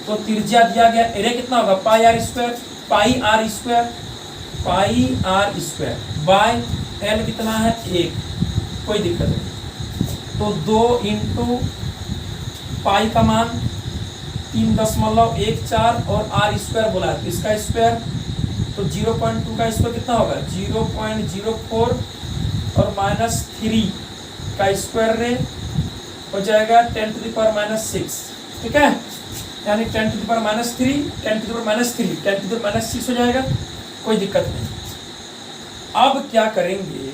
तो त्रिज्या दिया गया, एरिया कितना होगा pi R square, pi R square by L कितना है 1, कोई दिक्कत नहीं। तो 2 इंटू पाई का मान 3.14 और आर स्क्वायर बोला है तो इसका स्क्वायर, तो 0.2 का स्क्वायर कितना होगा 0.04 और -3 का स्क्वायर रे हो जाएगा 10⁻⁻⁶, ठीक है, यानी 10⁻⁻3 10⁻⁻3 10⁻⁻6 हो जाएगा, कोई दिक्कत नहीं। अब क्या करेंगे,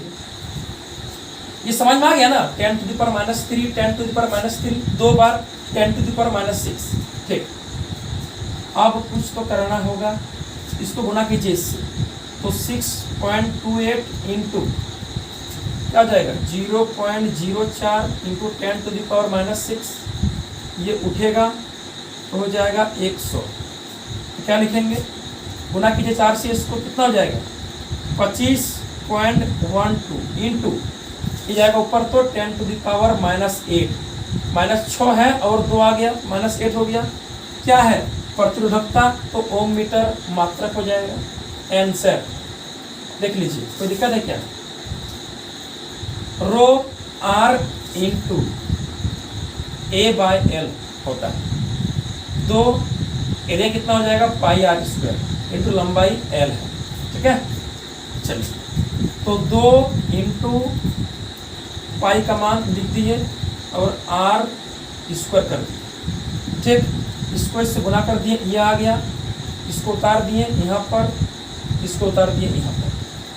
ये समझ में आ गया ना, 10⁻3 10⁻3 2 बार 10⁻6, ठीक। अब कुछ तो करना होगा, इसको गुना कीजिए इससे, तो 6.28 इंटू क्या जाएगा 0.04 इंटू 10⁻⁻6, ये उठेगा तो हो जाएगा 100। तो क्या लिखेंगे, गुना कीजिए 4 से, इसको कितना हो जाएगा 25.12 इंटू ये जाएगा ऊपर तो 10⁻⁻8 -6 है और 2 आ गया -8 हो गया। क्या है प्रतिरोधकता, तो ओम मीटर मात्रक हो जाएगा। आंसर देख लीजिए, कोई दिक्कत है क्या। Rho R into A by L होता है, 2 एरिया कितना हो जाएगा पाई आर स्क्वायर इंटू लंबाई एल है, ठीक है। चलिए, तो 2 इंटू पाई का मान लिख दिए और आर स्क्वायर कर दिए, ठीक। इसको इससे गुना कर दिए, ये आ गया, इसको उतार दिए यहाँ पर, इसको उतार दिए यहाँ पर,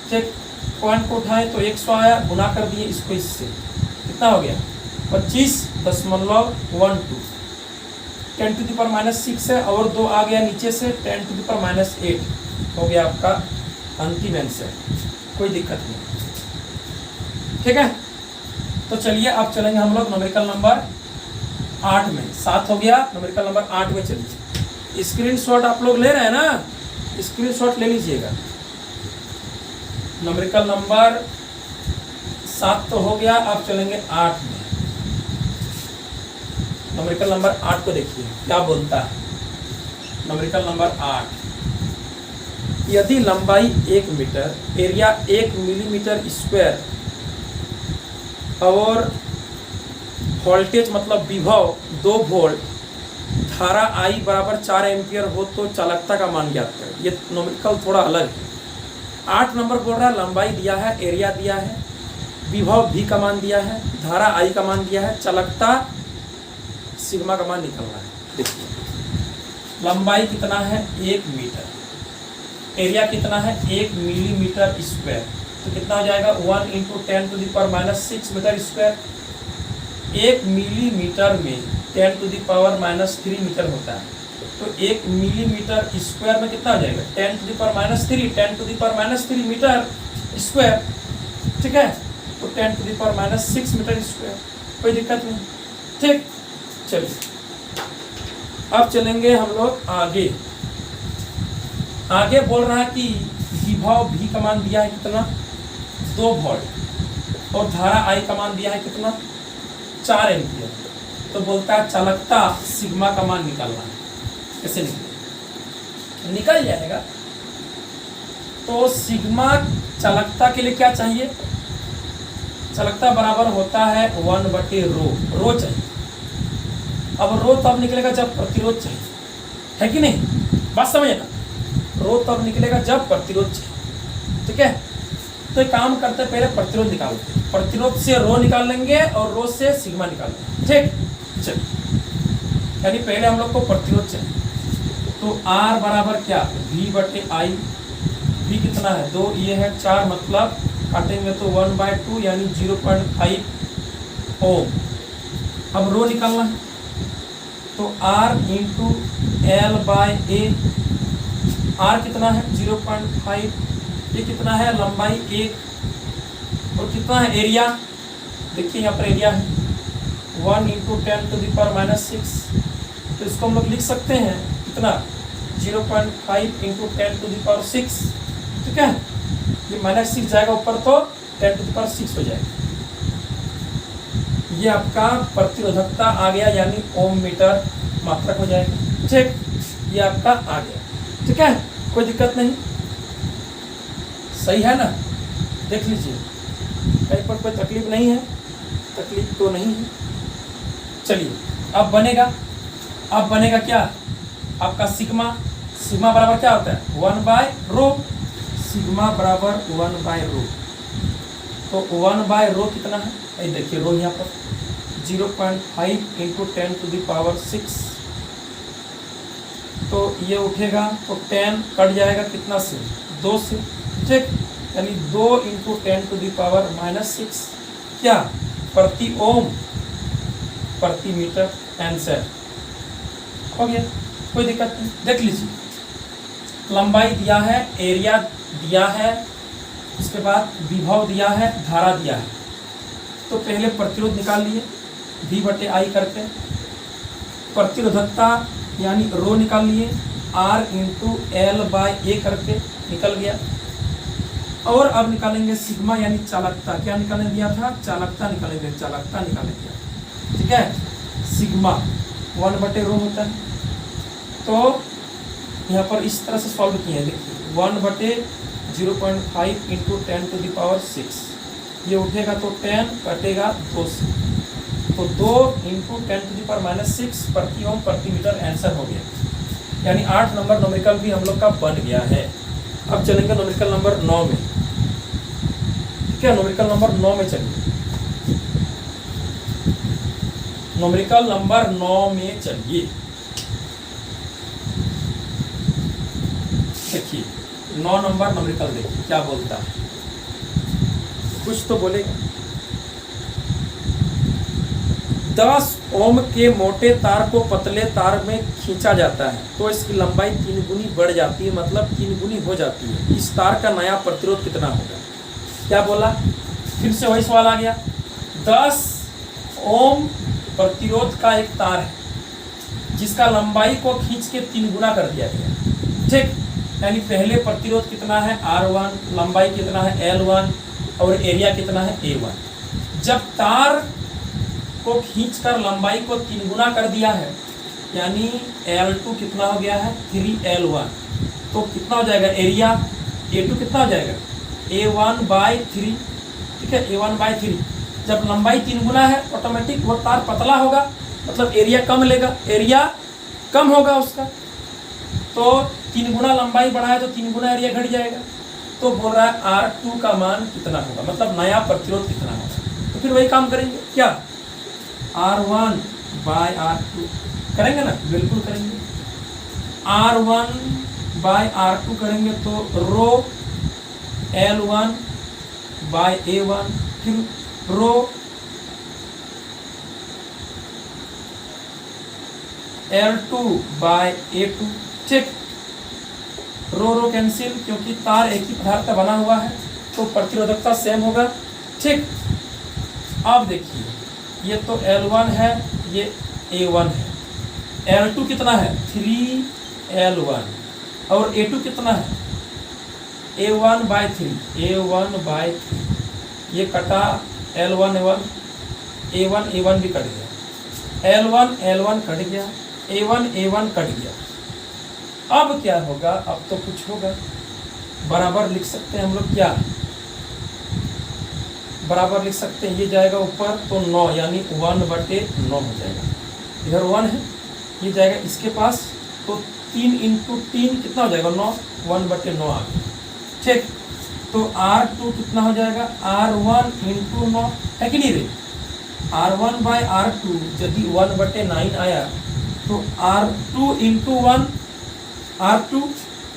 ठीक। पॉइंट को उठाए तो 100 आया, गुना कर दिए इसको इससे, कितना हो गया 25.12 10⁻⁻6 है और 2 आ गया नीचे से 10⁻8 हो गया आपका अंतिम आंसर, कोई दिक्कत नहीं, ठीक है। तो चलिए अब चलेंगे हम लोग न्यूमेरिकल नंबर 8 में, 7 हो गया, न्यूमेरिकल नंबर 8 में चलिए। स्क्रीनशॉट आप लोग ले रहे हैं ना, स्क्रीनशॉट ले लीजिएगा। न्यूमेरिकल नंबर 7 तो हो गया, अब चलेंगे 8 में। न्यूमेरिकल नंबर 8 को देखिए क्या बोलता है। न्यूमेरिकल नंबर 8, यदि लंबाई 1 मीटर, एरिया 1 मिलीमीटर स्क्वायर और वोल्टेज मतलब विभव 2 वोल्ट, धारा I बराबर 4 एम्पियर हो तो चालकता का मान ज्ञात करें। ये न्यूमेरिकल थोड़ा अलग है। 8 नंबर बोल रहा है, लंबाई दिया है, एरिया दिया है, विभव V का मान दिया है, धारा I का मान दिया है, चालकता सिग्मा का मान निकलना है। देखिए लंबाई कितना है 1 मीटर, एरिया कितना है 1 मिलीमीटर स्क्वायर, तो कितना हो जाएगा 1 इंटू 10⁻⁻6 मीटर स्क्वायर। 1 मिलीमीटर में 10⁻³ मीटर होता है, तो 1 मिलीमीटर स्क्वायर में कितना हो जाएगा 10⁻³ मीटर स्क्वायर, ठीक है। तो 10⁻6 मीटर स्क्वायर, कोई दिक्कत नहीं, ठीक। चलिए अब चलेंगे हम लोग आगे। आगे बोल रहा है कि विभव V का मान दिया है कितना 2 वोल्ट और धारा I का मान दिया है कितना 4 एम्पियर, तो बोलता है चालकता सिग्मा का मान निकालना है। कैसे निकलेगा, निकल जाएगा। तो सिग्मा चालकता के लिए क्या चाहिए, चालकता बराबर होता है 1/ρ, रो चाहिए। अब रो तब निकलेगा जब प्रतिरोध चाहिए, है कि नहीं, बात समझे ना। रो तब निकलेगा जब प्रतिरोध चाहिए, ठीक है। तो एक काम करते हैं, पहले प्रतिरोध निकालते हैं, प्रतिरोध से रो निकाल लेंगे और रो से सिग्मा निकाल लेंगे, ठीक। चलिए, यानी पहले हम लोग को प्रतिरोध चाहिए, तो R बराबर क्या V/I, V कितना है 2, ये है 4, मतलब काटेंगे तो 1/2 यानी 0.5 ओम। अब रो निकालना है, तो R इंटू L/A, R कितना है 0.5, ये कितना है लंबाई 1 और कितना है एरिया, देखिए यहाँ पर एरिया है 1 इंटू 10⁻⁻6, तो इसको हम लोग लिख सकते हैं कितना 0.5 इंटू 10⁶, ठीक है। ये -6 जाएगा ऊपर तो 10⁶ हो जाएगा। ये आपका प्रतिरोधकता आ गया, यानी ओम मीटर मात्रक हो जाएगा, ठीक। ये आपका आ गया, ठीक है, कोई दिक्कत नहीं, सही है ना। देख लीजिए कहीं पर कोई तकलीफ नहीं है, तकलीफ तो नहीं है। चलिए अब बनेगा क्या आपका सिग्मा। सिग्मा बराबर क्या होता है 1/ρ, सिग्मा बराबर 1/ρ। तो 1/ρ कितना है, ये देखिए रो यहाँ पर 0.5 इंटू 10⁶। तो ये उठेगा तो 10 कट जाएगा कितना से 2 से, ठीक, यानी 2 इंटू 10⁻⁻6 क्या प्रति ओम प्रति मीटर, आंसर हो गया, कोई दिक्कत नहीं। देख लीजिए लंबाई दिया है, एरिया दिया है, उसके बाद विभव दिया है, धारा दिया है। तो पहले प्रतिरोध निकाल लिए V/I करके, प्रतिरोधकता यानी रो निकाल लिए R इंटू L/A करके निकल गया। और अब निकालेंगे सिग्मा यानी चालकता। क्या निकालने दिया था, चालकता निकालेंगे, चालकता निकालेंगे, ठीक है। सिग्मा 1/ρ होता है। तो यहाँ पर इस तरह से सॉल्व किए हैं, देखिए 1/0.5 इंटू 10⁶। ये उठेगा तो 10 कटेगा 2 से, तो 2 इंटू 10⁻⁻6 प्रति ओम प्रति मीटर, आंसर हो गया। यानी 8 नंबर नोमेरिकल भी हम लोग का बन गया है। अब चलेंगे नोमेरिकल नंबर 9 में, ठीक है। नोमेरिकल नंबर 9 में चलिए, नोमेरिकल नंबर 9 में चलिए। देखिए 9 नंबर नोमेरिकल देखिए क्या बोलता है, कुछ तो बोलेगा। 10 ओम के मोटे तार को पतले तार में खींचा जाता है तो इसकी लंबाई 3 गुनी बढ़ जाती है, मतलब 3 गुनी हो जाती है। इस तार का नया प्रतिरोध कितना होगा। क्या बोला, फिर से वही सवाल आ गया। 10 ओम प्रतिरोध का एक तार है जिसका लंबाई को खींच के 3 गुना कर दिया गया, ठीक। यानी पहले प्रतिरोध कितना है R1, लंबाई कितना है L1 और एरिया कितना है A1। जब तार को खींचकर लंबाई को 3 गुना कर दिया है, यानी L2 कितना हो गया है 3L1, तो कितना हो जाएगा एरिया A2 कितना हो जाएगा A1/3, ठीक है, A1/3। जब लंबाई 3 गुना है ऑटोमेटिक वो तार पतला होगा, मतलब एरिया कम लेगा, एरिया कम होगा उसका। तो 3 गुना लंबाई बढ़ाए तो 3 गुना एरिया घट जाएगा। तो बोल रहा है R2 का मान कितना होगा, मतलब नया प्रतिरोध कितना होगा। तो फिर वही काम करेंगे, क्या R1/R2 करेंगे ना, बिल्कुल करेंगे। R1/R2 करेंगे तो रो L1/A1, फिर रो L2/A2, ठीक। रो कैंसिल, क्योंकि तार एक ही पदार्थ का बना हुआ है तो प्रतिरोधकता सेम होगा, ठीक। अब देखिए ये तो L1 है, ये A1 है। L2 कितना है 3L1 और A2 कितना है A1/3, ये कटा L1 A1 भी कट गया, L1 कट गया, A1 कट गया। अब क्या होगा, अब तो कुछ होगा, बराबर लिख सकते हैं हम लोग, क्या बराबर लिख सकते हैं, ये जाएगा ऊपर तो 9 यानी 1/9 हो जाएगा। इधर 1 है, ये जाएगा इसके पास, तो 3 इंटू 3 कितना हो जाएगा 9, 1/9 आ गया, ठीक। तो R2 कितना हो जाएगा R1 इंटू 9 है कि नहीं रे। R1/R2 यदि 1/9 आया तो R2 इंटू 1 R2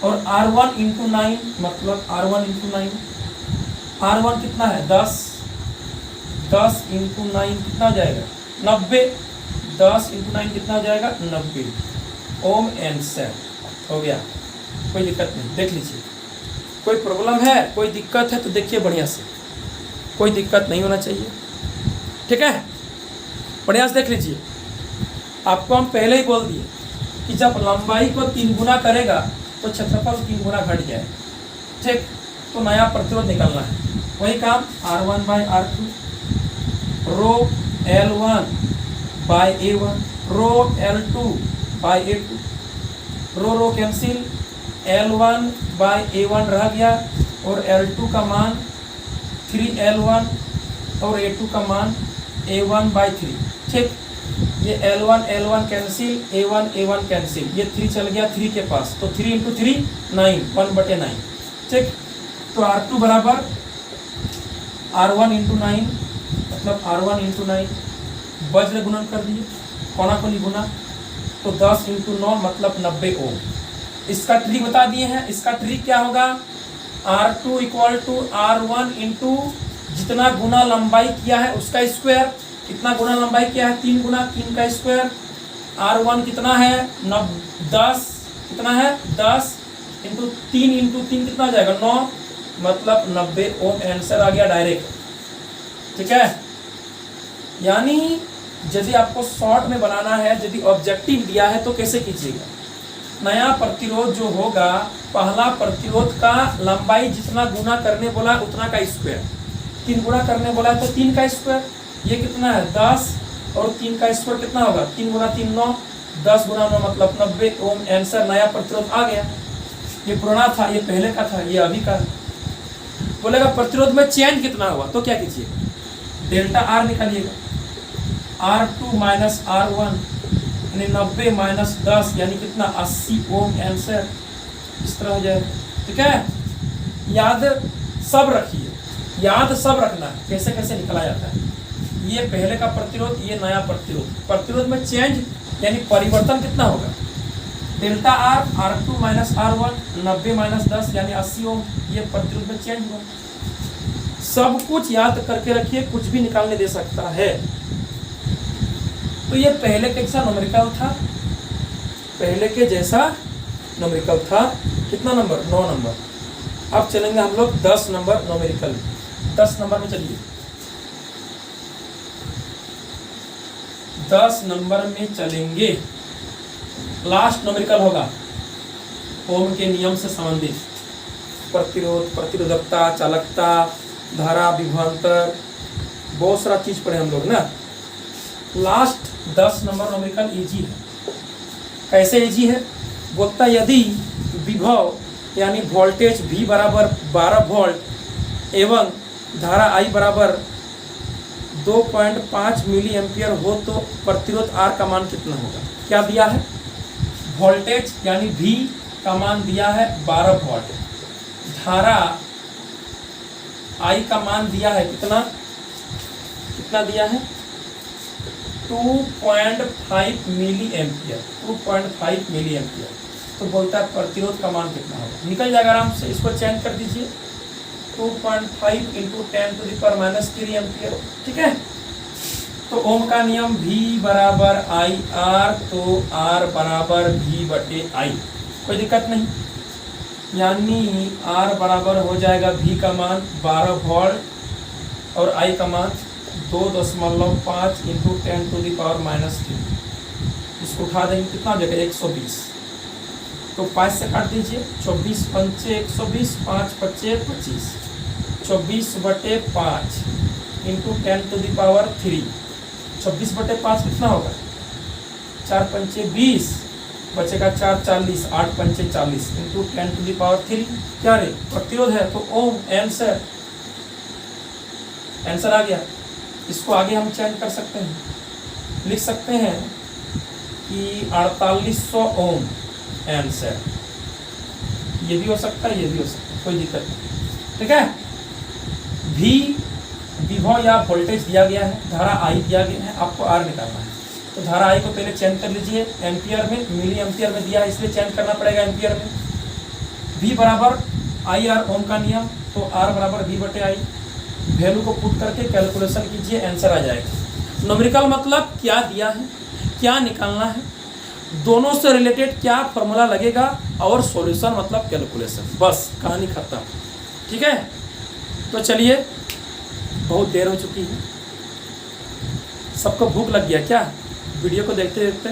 और R1 इंटू 9 मतलब R1 इंटू 9। R1 कितना है 10 इंटू 9 कितना हो जाएगा 90, 10 इंटू 9 कितना हो जाएगा 90 ओम, आंसर हो गया। कोई दिक्कत नहीं, देख लीजिए। कोई प्रॉब्लम है, कोई दिक्कत है तो देखिए बढ़िया से, कोई दिक्कत नहीं होना चाहिए, ठीक है। बढ़िया से देख लीजिए, आपको हम पहले ही बोल दिए कि जब लंबाई को 3 गुना करेगा तो क्षेत्रफल 3 गुना घट जाए। ठीक, तो नया प्रतिरोध निकालना है। वही काम R1 by R2, row L1 by A1, row L2 by A2, row cancel, L1 by A1 रह गया और L2 का मान 3L1 और A2 का मान A1 बाई 3। ठीक, ये L1 कैंसिल, A1 कैंसिल, ये 3 चल गया 3 के पास, तो 3 इंटू 3 9, 1/9। ठीक, तो R2 बराबर R1 इंटू 9, मतलब R1 इंटू 9, वज्र गुणन कर दिए, कोना को गुना, तो 10 इंटू 9 मतलब 90 ओम। इसका ट्रिक बता दिए हैं। इसका ट्रिक क्या होगा, R2 equal to R1 into जितना गुना लंबाई किया है उसका स्क्वायर। कितना गुना लंबाई किया है, 3 गुना, 3 का स्क्वायर। R1 कितना है, 10, कितना है 10 इंटू 3 कितना हो जाएगा 9, मतलब 90 ओम। आंसर आ गया डायरेक्ट। ठीक है, यानी यदि आपको शॉर्ट में बनाना है, यदि ऑब्जेक्टिव दिया है तो कैसे कीजिएगा, नया प्रतिरोध जो होगा, पहला प्रतिरोध का लंबाई जितना गुना करने बोला उतना का स्क्वायर, 3 गुना करने बोला है तो 3 का स्क्वायर, ये कितना है 10 और 3 का स्क्वायर कितना होगा, 3 गुना 3 9, 10 गुना 9 मतलब 90 ओम। आंसर नया प्रतिरोध आ गया। ये पुराना था, ये पहले का था, ये अभी का। बोलेगा प्रतिरोध में चेंज कितना हुआ, तो क्या कीजिएगा, delta R निकालिएगा, R2 minus R1 यानी 90 माइनस 10 यानी कितना 80 ओम। आंसर इस तरह हो जाएगा। ठीक है, याद सब रखिए, याद सब रखना है कैसे कैसे निकला जाता है। ये पहले का प्रतिरोध, ये नया प्रतिरोध। प्रतिरोध में चेंज यानी परिवर्तन कितना होगा, delta R, R2 minus R1, 90 minus 10 यानी 80 ओम। ये प्रतिरोध में चेंज हुआ। सब कुछ याद करके रखिए, कुछ भी निकालने दे सकता है। तो ये पहले के जैसा न्यूमेरिकल था, पहले के जैसा न्यूमेरिकल था। कितना नंबर, 9 नंबर। अब चलेंगे हम लोग 10 नंबर न्यूमेरिकल। 10 नंबर में चलिए, 10 नंबर में चलेंगे। लास्ट न्यूमेरिकल होगा ओम के नियम से संबंधित, प्रतिरोध, प्रतिरोधकता, चालकता, धारा, विभवांतर, बहुत सारा चीज पढ़े हम लोग ना। लास्ट 10 नंबर न्यूमेरिकल इजी है। कैसे इजी है, बोलता यदि विभव यानी वोल्टेज V बराबर 12 वोल्ट एवं धारा I बराबर 2.5 मिली एम्पियर हो तो प्रतिरोध R का मान कितना होगा। क्या दिया है, वोल्टेज यानी V का मान दिया है 12 वोल्ट, धारा I का मान दिया है कितना, कितना दिया है 2.5 मिली एम्पियर, 2.5 मिली एम्पियर। तो बोलता है प्रतिरोध का मान कितना होगा। निकल जाएगा आराम से, इसको चेंज कर दीजिए, 2.5 इंटू 10⁻³ एम्पियर। ठीक है, तो ओम का नियम V बराबर आई R, तो R बराबर V बटे I, कोई दिक्कत नहीं। यानी R बराबर हो जाएगा V का मान 12 वोल्ट और I का मान 2.5 इंटू 10⁻³ इसको उठा देंगे, कितना हो जाएगा 120। तो 5 से काट दीजिए, 24 पंचे 120, 5 पच्चे 25, 24 बटे 5 इंटू 10⁻³। 26 बटे 5 कितना होगा, 4 पंचे 20, बचेगा 4 40, 8 पंचे 40 इंटू 10⁻³ क्या रे प्रतिरोध है, तो ओम। आंसर, आंसर आ गया। इसको आगे हम चेंज कर सकते हैं, लिख सकते हैं कि 4800 ओम। आंसर ये भी हो सकता है, ये भी हो सकता है, कोई दिक्कत नहीं। ठीक है, V विभव या वोल्टेज दिया गया है, धारा I दिया गया है, आपको R निकालना है। तो धारा I को पहले चेंज कर लीजिए, एम्पियर में, मिली एम्पियर में दिया है इसलिए चेंज करना पड़ेगा एम्पियर में। V बराबर IR ओम का नियम, तो R बराबर V बटे I। वैल्यू को पुट करके कैलकुलेशन कीजिए, आंसर आ जाएगा। न्यूमेरिकल मतलब क्या दिया है, क्या निकालना है, दोनों से रिलेटेड क्या फॉर्मूला लगेगा, और सॉल्यूशन मतलब कैलकुलेशन, बस कहानी खत्म। ठीक है, तो चलिए, बहुत देर हो चुकी है, सबको भूख लग गया क्या वीडियो को देखते देखते।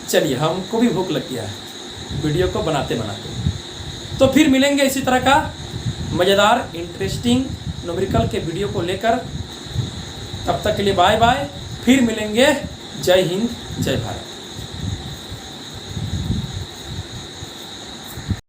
चलिए, हमको भी भूख लग गया है वीडियो को बनाते बनाते। तो फिर मिलेंगे इसी तरह का मज़ेदार इंटरेस्टिंग न्यूमेरिकल के वीडियो को लेकर। तब तक के लिए बाय बाय, फिर मिलेंगे। जय हिंद, जय भारत।